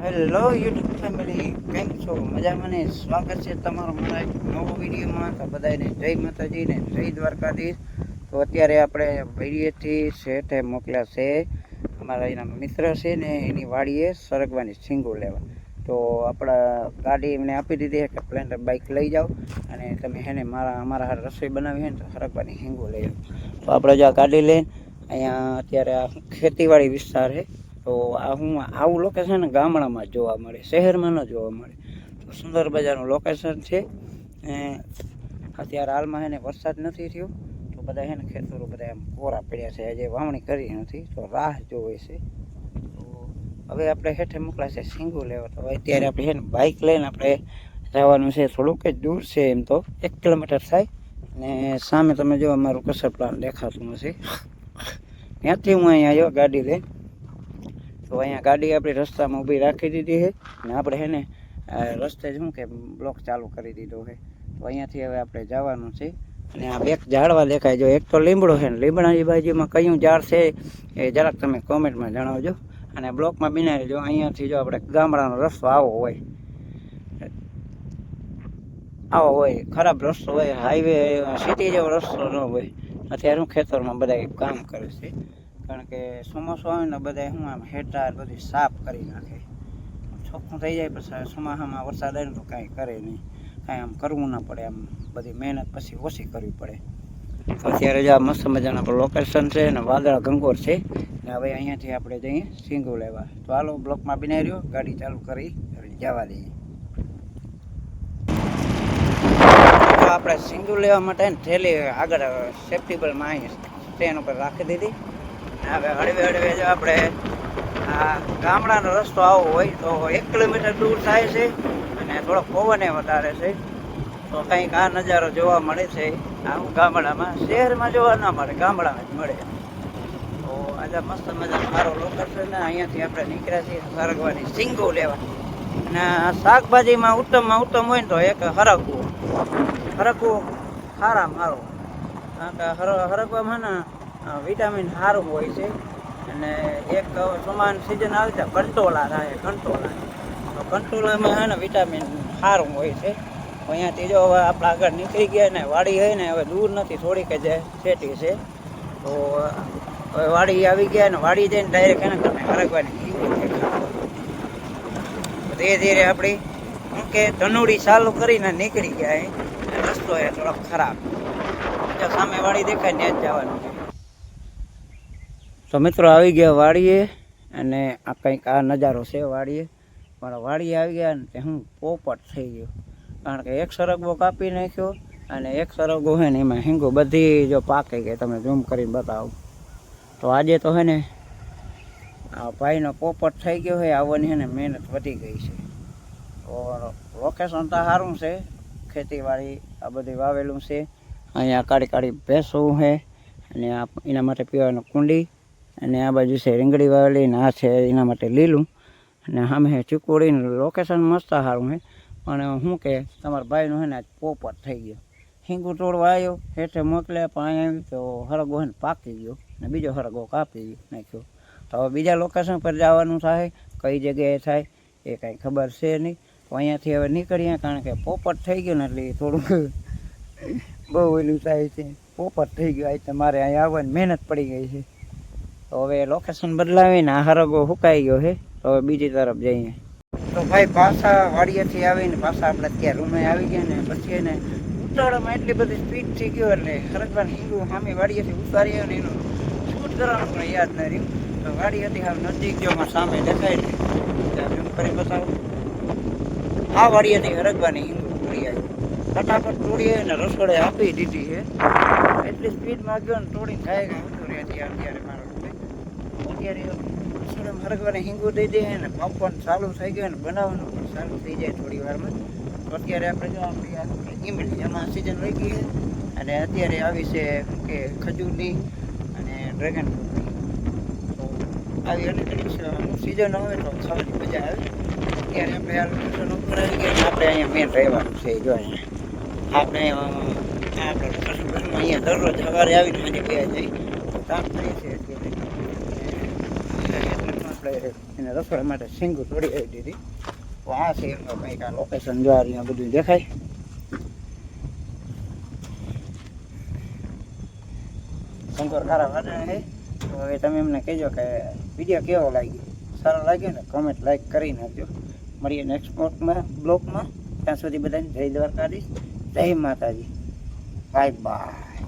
Hello YouTube family, કેમ છો? મજામાં ને? સ્વાગત છે તમારું મારા એક નવો વિડીયોમાં. તો બધાને જય માતાજી ને જય દ્વારકાધીશ. તો અત્યારે આપણે વિડીયોથી શેઠે મોકલ્યા છે અમારા એના મિત્ર છે ને એની વાડીએ સરગવાની સિંગો લેવા. તો આપણા ગાડી એમને આપી દીધી છે કે સ્પ્લેન્ડર બાઇક લઈ જાઓ અને તમે એને અમારા હારે રસોઈ બનાવી હોય ને તો સરગવાની સિંગો લઈ જાઓ. તો આપણે જો આ ગાડી લઈને અહીંયા અત્યારે આ ખેતીવાડી વિસ્તાર છે. તો આવું લોકેશન ગામડામાં જોવા મળે, શહેરમાં ન જોવા મળે. તો સુંદર મજાનું લોકેશન છે. અત્યારે હાલમાં એને વરસાદ નથી થયો તો બધા એને ખેતરો બધા એમ કોરા પડ્યા છે, હજી વાવણી કરી નથી તો રાહ જોવે છે. તો હવે આપણે હેઠે મોકલાશે સિંગો લેવા. તો અત્યારે આપણે એને બાઇક લઈને આપણે જવાનું છે. થોડુંક જ દૂર છે, એમ તો 1 કિલોમીટર થાય. ને સામે તમે જો અમારું કસર પ્લાન દેખાતું નથી, ત્યાંથી હું અહીંયા આવ્યો ગાડી લઈને. તો અહીંયા ગાડી આપણી રસ્તામાં ઊભી રાખી દીધી છે ને આપણે છે ને રસ્તે શું કે બ્લોક ચાલુ કરી દીધો છે. તો અહીંયાથી હવે આપણે જવાનું છે. અને આ 2 ઝાડવા દેખાય, જો એક તો લીમડો છે ને લીમડાની બાજુમાં કયું ઝાડ છે એ જરાક તમે કોમેન્ટમાં જણાવજો. અને બ્લોકમાં બિનારી જો અહીંયાથી જો આપણે ગામડાનો રસ્તો આવો હોય ખરાબ રસ્તો હોય, હાઈવે સિટી જેવો રસ્તો ન હોય. અત્યારે હું ખેતરમાં બધા કામ કરે છે, કારણ કે ચોમાસું આવે ને બધા શું આમ હેઠા બધી સાફ કરી નાખે. ચોખ્ખું થઈ જાય પછી ચોમાસામાં વરસાદ આવે ને તો કાંઈ કરે નહીં, કાંઈ આમ કરવું ના પડે, આમ બધી મહેનત પછી ઓછી કરવી પડે. તો અત્યારે જો આ મસ્ત મજાના આપણું લોકેશન છે ને વાદળા ગંગોર છે ને હવે અહીંયાથી આપણે જઈએ સિંગો લેવા. તો હાલો બ્લોકમાં બિનાઈ રહ્યો, ગાડી ચાલુ કરી જવા દઈએ. તો આપણે સિંગો લેવા માટે ને થેલી આગળ સેફ્ટીબલમાં અહીં સ્ટેન્ડ ઉપર રાખી દીધી. હવે હળવે જો આપણે આ ગામડાનો રસ્તો આવો હોય તો 1 કિલોમીટર દૂર થાય છે અને થોડો પવને વધારે છે. તો કંઈક આ નજારો જોવા મળે છે. આવું ગામડામાં, શહેરમાં જોવા ના મળે, ગામડામાં જ મળે. તો આજે મસ્ત મજાનો સારો લોકેશન ને અહીંયાથી આપણે નીકળ્યા છીએ સરગવાની સિંગો લેવા. અને શાકભાજીમાં ઉત્તમ હોય ને તો એક હરગવું સારામાં સારું, કારણ કે હરગવામાં ને વિટામિન સારું હોય છે. અને એક સમાન સિઝન આવે છે કંટોલા થાય, તો કંટોલામાં છે ને વિટામિન સારું હોય છે. અહીંયાથી જો હવે આપણે આગળ નીકળી ગયા ને વાડી હોય ને હવે દૂર નથી, થોડીક જ સેટી છે. તો હવે વાડી આવી ગયા ને વાડી જઈને ડાયરેક્ટ એને તમે હરગવાની ધીરે ધીરે આપણી શું કે ધનુડી ચાલુ કરીને નીકળી ગયા. રસ્તો એ થોડોક ખરાબ, સામે વાડી દેખાય ને જ જવાનું છે. તો મિત્રો આવી ગયા વાડીએ અને આ કંઈક આ નજારો છે વાડીએ. પણ વાડીએ આવી ગયા ને તે હું પોપટ થઈ ગયો, કારણ કે એક સરગવો કાપી નાખ્યો અને એક સરગવો છે ને એમાં હિંગો બધી જો પાકી ગઈ. તમે ઝૂમ કરીને બતાવો તો આજે તો છે ને આ ભાઈનો પોપટ થઈ ગયો છે. આવવાની છે ને મહેનત વધી ગઈ છે. તો લોકેશન તો સારું છે, ખેતીવાડી આ બધી વાવેલું છે. અહીંયા કાળી ભેંસું છે અને એના માટે પીવાનું કુંડી, અને આ બાજુ છે રીંગણી વાવેલી ને આ છે એના માટે લીલું, અને સામે છે ચીકુડીનું. લોકેશન મસ્ત સારું છે. પણ શું કે તમારા ભાઈનું છે ને આજ પોપટ થઈ ગયો. હિંગું તોડવા આવ્યો, હેઠે મોકલ્યા પણ અહીંયા આવ્યું તો હરગો છે ને પાકી ગયો ને બીજો હરગો કાપી નાખ્યો. તો હવે બીજા લોકેશન પર જવાનું થાય, કઈ જગ્યાએ થાય એ કાંઈ ખબર છે નહીં. તો અહીંયાથી હવે નીકળીએ, કારણ કે પોપટ થઈ ગયો ને એટલે થોડુંક બહુ ઓલું થાય છે. પોપટ થઈ ગયો આજે મારે અહીંયા આવવાની મહેનત પડી ગઈ છે. તો હવે લોકેશન બદલાવીને આ હરગો સુકાઈ ગયો છે. તો હવે બીજી તરફ જઈએ. તો ભાઈ પાછા વાડીએથી આવીને પાછા આપણે ત્યાં રૂમે આવી ગયા ને પછી એને ઉતાળામાં એટલી બધી સ્પીડ થઈ ગયો એટલે હરગવાની હિંગું સામે વાડીએથી ઉતારી આવ્યો ને એનું શૂટ કરવાનું પણ યાદ ન રહ્યું. તો વાડીએથી હાવ નજીક જોમાં સામે દેખાય ને ત્યાં એમ કરી બતાવું. આ વાડીએથી હરગવાની હિંગું તોડી આવી, ફટાફટ તોડી આવીને રસોડે આપી દીધી છે. એટલી સ્પીડમાં ગયો ને તોડીને ખાઈ ગઈ ઉતરી હતી. અત્યારે મારો રસોડામાં હરગવાની હિંગું દઈ દે ને પાપવાનું ચાલુ થઈ ગયું ને બનાવવાનું પણ ચાલુ થઈ જાય થોડી વારમાં. તો અત્યારે આપણે જો આપણી ઈમલી એમાં સિઝન વહી ગઈ છે અને અત્યારે આવી છે કે ખજૂરની અને ડ્રેગન ફ્રૂટની. તો આવી અનેક સિઝન આવે તો ખાવાની મજા આવે. અત્યારે આપણે આ લોકેશન ઉપર આવી ગયા, આપણે અહીંયા મેન રહેવાનું છે. જો આપણે અહીંયા દરરોજ સવારે આવીને આજે ગયા જાય કામ કરીએ છીએ. અત્યારે આપણે એને રસોડા માટે સિંગુ તોડી આવી દીધી. તો આ છે એમનો કંઈક આ લોકેશન જો અહીંયા બધું દેખાય. શંકર ખારા વાદળ છે. તો હવે તમે એમને કહેજો કે વિડીયો કેવો લાગ્યો. સારો લાગ્યો ને કોમેન્ટ લાઈક કરી નાખજો. મળીએ નેક્સ્ટ બ્લોગમાં. ત્યાં સુધી બધાને જય દ્વારકાધીશ, જય માતાજી, બાય બાય.